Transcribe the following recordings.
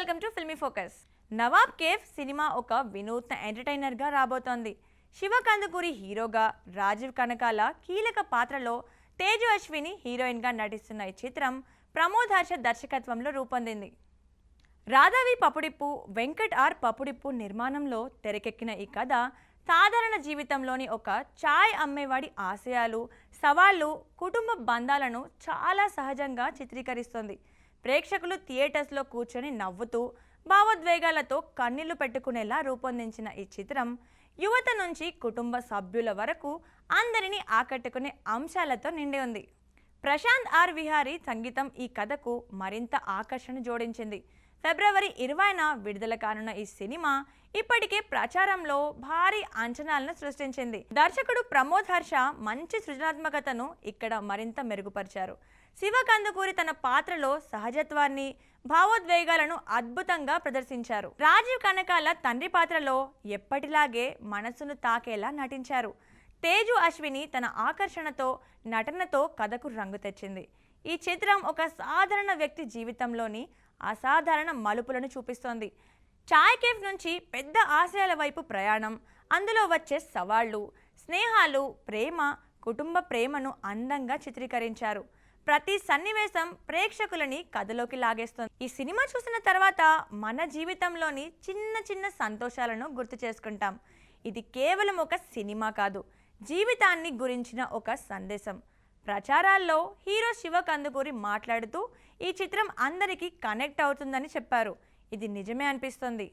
Welcome to filmy focus. Nawab cafe cinema ఒక వినూత్న ఎంటర్టైనర్గా రాబోతోంది. శివ కందుకూరి హీరోగా, రాజీవ్ కనకాల కీలక పాత్రలో తేజు అశ్విని హీరోయిన్గా నటిస్తున్న ఈ చిత్రం ప్రమోద్ హర్ష దర్శకత్వంలో రూపొందింది. రాధావి పపుడిప్పు, వెంకట్ ఆర్ పపుడిప్పు నిర్మాణంలో తెరకెక్కిన ఈ కథ సాధారణ జీవితంలోని ఒక చాయ్ అమ్మేవాడి ఆశయాలు, సవాళ్లు, కుటుంబ బంధాలను చాలా సహజంగా చిత్రీకరిస్తుంది. ప్రేక్షకులు థియేటర్స్లో కూర్చొని నవ్వుతూ, భావోద్వేగాలతో కన్నీళ్లు పెట్టుకునేలా రూపొందించిన ఈ చిత్రం యువత నుంచి కుటుంబ సభ్యుల వరకు అందరినీ ఆకట్టుకునే అంశాలతో నిండి ఉంది. ప్రశాంత్ ఆర్ విహారీ సంగీతం ఈ కథకు మరింత ఆకర్షణ జోడించింది. ఫిబ్రవరి 20న విడుదల కానున్న ఈ సినిమా ఇప్పటికే ప్రచారంలో భారీ అంచనాలను సృష్టించింది. దర్శకుడు ప్రమోద్ హర్ష మంచి సృజనాత్మకతను ఇక్కడ మరింత మెరుగుపరిచారు. శివ కందుకూరి తన పాత్రలో సహజత్వాన్ని, భావోద్వేగాలను అద్భుతంగా ప్రదర్శించారు. రాజీవ్ కనకాల తండ్రి పాత్రలో ఎప్పటిలాగే మనసును తాకేలా నటించారు. తేజు అశ్విని తన ఆకర్షణతో, నటనతో కథకు రంగు తెచ్చింది. ఈ చిత్రం ఒక సాధారణ వ్యక్తి జీవితంలోని అసాధారణ మలుపులను చూపిస్తోంది. చాయ్ కేఫ్ నుంచి పెద్ద ఆశయాల వైపు ప్రయాణం, అందులో వచ్చే సవాళ్లు, స్నేహాలు, ప్రేమ, కుటుంబ ప్రేమను అందంగా చిత్రీకరించారు. ప్రతి సన్నివేశం ప్రేక్షకులని కథలోకి లాగేస్తుంది. ఈ సినిమా చూసిన తర్వాత మన జీవితంలోని చిన్న చిన్న సంతోషాలను గుర్తు చేసుకుంటాం. ఇది కేవలం ఒక సినిమా కాదు, జీవితాన్ని గురించిన ఒక సందేశం. ప్రచారాల్లో హీరో శివ కందుకూరి మాట్లాడుతూ ఈ చిత్రం అందరికీ కనెక్ట్ అవుతుందని చెప్పారు. ఇది నిజమే అనిపిస్తుంది.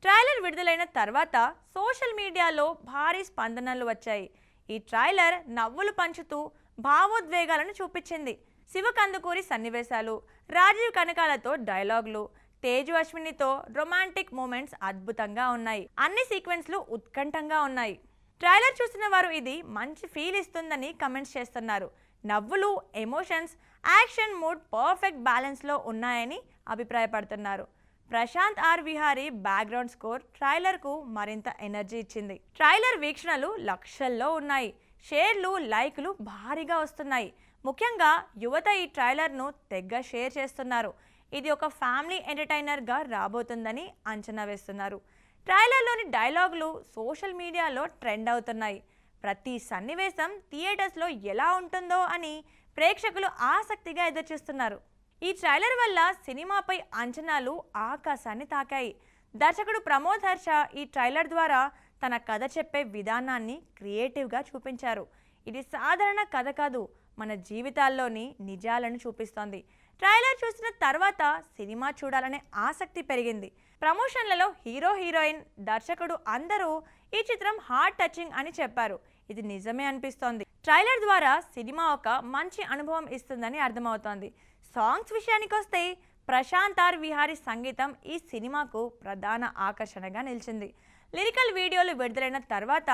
ట్రైలర్ విడుదలైన తర్వాత సోషల్ మీడియాలో భారీ స్పందనలు వచ్చాయి. ఈ ట్రైలర్ నవ్వులు పంచుతూ భావోద్వేగాలను చూపించింది. శివ కందుకూరి సన్నివేశాలు, రాజీవ్ కనకాలతో డైలాగులు, తేజు అశ్వినితో రొమాంటిక్ మూమెంట్స్ అద్భుతంగా ఉన్నాయి. అన్ని సీక్వెన్స్లు ఉత్కంఠంగా ఉన్నాయి. ట్రైలర్ చూసిన వారు ఇది మంచి ఫీల్ ఇస్తుందని కమెంట్స్ చేస్తున్నారు. నవ్వులు, ఎమోషన్స్, యాక్షన్, మూడ్ పర్ఫెక్ట్ బ్యాలెన్స్లో ఉన్నాయని అభిప్రాయపడుతున్నారు. Prashanth R Vihari background score ట్రైలర్కు మరింత ఎనర్జీ ఇచ్చింది. ట్రైలర్ వీక్షణలు లక్షల్లో ఉన్నాయి. షేర్లు, లైక్లు భారీగా వస్తున్నాయి. ముఖ్యంగా యువత ఈ ట్రైలర్ను తెగ షేర్ చేస్తున్నారు. ఇది ఒక ఫ్యామిలీ ఎంటర్టైనర్గా రాబోతుందని అంచనా వేస్తున్నారు. ట్రైలర్లోని డైలాగులు సోషల్ మీడియాలో ట్రెండ్ అవుతున్నాయి. ప్రతి సన్నివేశం థియేటర్స్లో ఎలా ఉంటుందో అని ప్రేక్షకులు ఆసక్తిగా ఎదురుచూస్తున్నారు. ఈ ట్రైలర్ వల్ల సినిమాపై అంచనాలు ఆకాశాన్ని తాకాయి. దర్శకుడు ప్రమోద్ హర్ష ఈ ట్రైలర్ ద్వారా తన కథ చెప్పే విధానాన్ని క్రియేటివ్గా చూపించారు. ఇది సాధారణ కథ కాదు, మన జీవితాల్లోని నిజాలను చూపిస్తోంది. ట్రైలర్ చూసిన తర్వాత సినిమా చూడాలనే ఆసక్తి పెరిగింది. ప్రమోషన్లలో హీరో, హీరోయిన్, దర్శకుడు అందరూ ఈ చిత్రం హార్ట్ టచింగ్ అని చెప్పారు. ఇది నిజమే అనిపిస్తోంది. ట్రైలర్ ద్వారా సినిమా ఒక మంచి అనుభవం ఇస్తుందని అర్థమవుతోంది. సాంగ్స్ విషయానికి వస్తే ప్రశాంత్ ఆర్ విహారీ సంగీతం ఈ సినిమాకు ప్రధాన ఆకర్షణగా నిలిచింది. లిరికల్ వీడియోలు విడుదలైన తర్వాత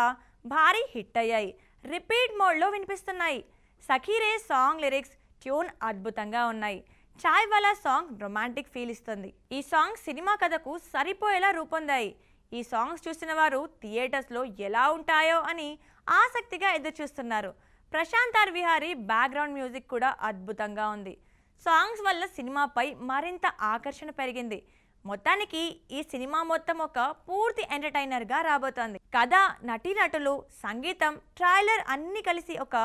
భారీ హిట్ అయ్యాయి. రిపీట్ మోడ్లో వినిపిస్తున్నాయి. సఖీరే సాంగ్ లిరిక్స్, ట్యూన్ అద్భుతంగా ఉన్నాయి. చాయ్ వాలా సాంగ్ రొమాంటిక్ ఫీల్ ఇస్తుంది. ఈ సాంగ్ సినిమా కథకు సరిపోయేలా రూపొందాయి. ఈ సాంగ్స్ చూసిన వారు థియేటర్స్లో ఎలా ఉంటాయో అని ఆసక్తిగా ఎదురుచూస్తున్నారు. Prashanth R Vihari background music కూడా అద్భుతంగా ఉంది. సాంగ్స్ వల్ల సినిమాపై మరింత ఆకర్షణ పెరిగింది. మొత్తానికి ఈ సినిమా మొత్తం ఒక పూర్తి ఎంటర్టైనర్గా రాబోతోంది. కథ, నటీనటులు, సంగీతం, ట్రైలర్ అన్నీ కలిసి ఒక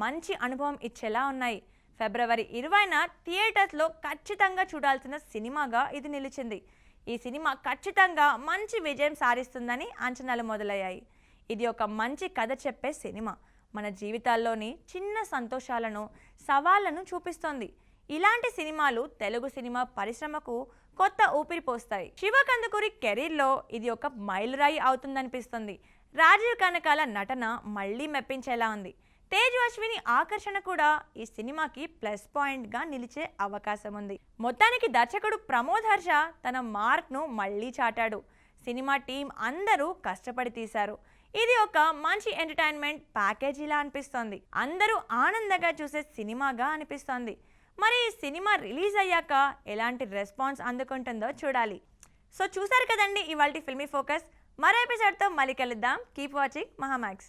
మంచి అనుభవం ఇచ్చేలా ఉన్నాయి. ఫిబ్రవరి 20న థియేటర్స్లో ఖచ్చితంగా చూడాల్సిన సినిమాగా ఇది నిలిచింది. ఈ సినిమా ఖచ్చితంగా మంచి విజయం సాధిస్తుందని అంచనాలు మొదలయ్యాయి. ఇది ఒక మంచి కథ చెప్పే సినిమా. మన జీవితాల్లోని చిన్న సంతోషాలను, సవాళ్లను చూపిస్తోంది. ఇలాంటి సినిమాలు తెలుగు సినిమా పరిశ్రమకు కొత్త ఊపిరి పోస్తాయి. శివ కందుకూరి కెరీర్లో ఇది ఒక మైలురాయి అవుతుందనిపిస్తుంది. రాజీవ్ కనకాల నటన మళ్లీ మెప్పించేలా ఉంది. తేజు అశ్విని ఆకర్షణ కూడా ఈ సినిమాకి ప్లస్ పాయింట్గా నిలిచే అవకాశం ఉంది. మొత్తానికి దర్శకుడు ప్రమోద్ హర్ష తన మార్క్ను మళ్లీ చాటాడు. సినిమా టీం అందరూ కష్టపడి తీశారు. ఇది ఒక మంచి ఎంటర్టైన్మెంట్ ప్యాకేజీలా అనిపిస్తోంది. అందరూ ఆనందంగా చూసే సినిమాగా అనిపిస్తోంది. మరి ఈ సినిమా రిలీజ్ అయ్యాక ఎలాంటి రెస్పాన్స్ అందుకుంటుందో చూడాలి. సో చూసారు కదండి ఇవాల్టి ఫిల్మీ ఫోకస్. మరో ఎపిసోడ్తో మళ్ళీ కలుద్దాం. Keep watching Mahaa Max.